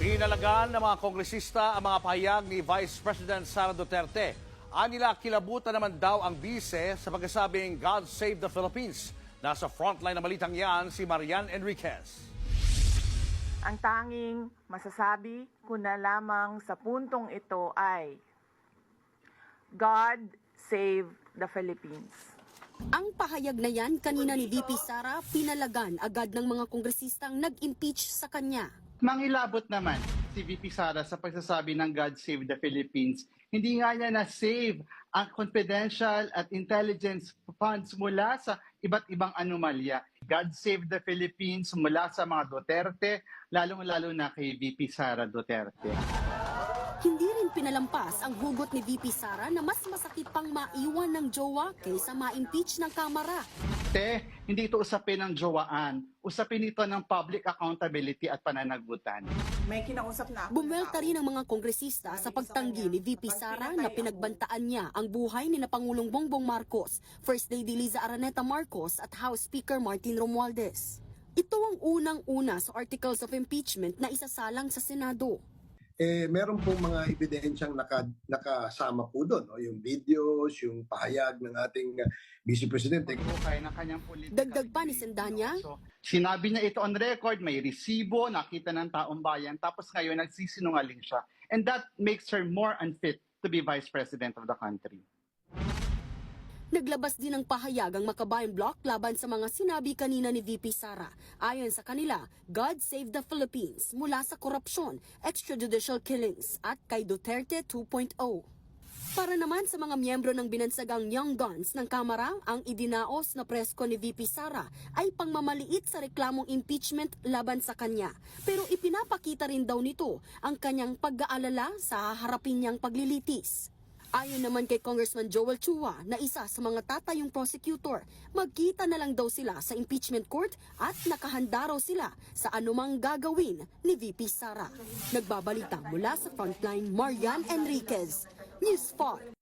Inalagaan ng mga kongresista ang mga pahayag ni Vice President Sara Duterte. Anila kilabutan naman daw ang bise sa pagkasabing God Save the Philippines. Nasa frontline ng balitang yan si Marian Enriquez. Ang tanging masasabi ko na lamang sa puntong ito ay God Save the Philippines. Ang pahayag na yan kanina ni VP Sara, pinalagan agad ng mga kongresistang nag-impeach sa kanya. Mangilabot naman si VP Sara sa pagsasabi ng God Save the Philippines. Hindi nga niya na-save ang confidential at intelligence funds mula sa iba't ibang anomalya. God Save the Philippines mula sa mga Duterte, lalong-lalo na kay VP Sara Duterte. Hindi rin pinalampas ang hugot ni VP Sara na mas masakit pang maiwan ng jowa kaysa ma-impeach ng Kamara. Hindi ito usapin ng jowaan. Usapin ito ng public accountability at pananagutan. May kinausap na ako. Bumwelta rin ang mga kongresista sa pagtanggi ni VP Sara na pinagbantaan niya ang buhay ni na Pangulong Bongbong Marcos, First Lady Liza Araneta Marcos at House Speaker Martin Romualdez. Ito ang unang-una sa Articles of Impeachment na isasalang sa Senado. Meron pong mga ebidensyang nakasama po doon, no? Yung videos, yung pahayag ng ating Vice Presidente. Dagdag pa ni Sendanya, Sinabi niya ito on record, may resibo, nakita ng taong bayan, tapos ngayon nagsisinungaling siya. And that makes her more unfit to be Vice President of the country. naglabas din ng pahayag ang Makabayan Bloc laban sa mga sinabi kanina ni VP Sara. Ayon sa kanila, God Save the Philippines mula sa korupsyon, extrajudicial killings at kay Duterte 2.0. Para naman sa mga miyembro ng binansagang Young Guns ng Kamara, ang idinaos na presko ni VP Sara ay pangmamaliit sa reklamong impeachment laban sa kanya. Pero ipinapakita rin daw nito ang kanyang pag-aalala sa haharapin niyang paglilitis. Ayon naman kay Congressman Joel Chua na isa sa mga tatayong prosecutor, magkita na lang daw sila sa impeachment court at nakahanda raw sila sa anumang gagawin ni VP Sara. Nagbabalita mula sa Frontline, Marian Enriquez, News 5.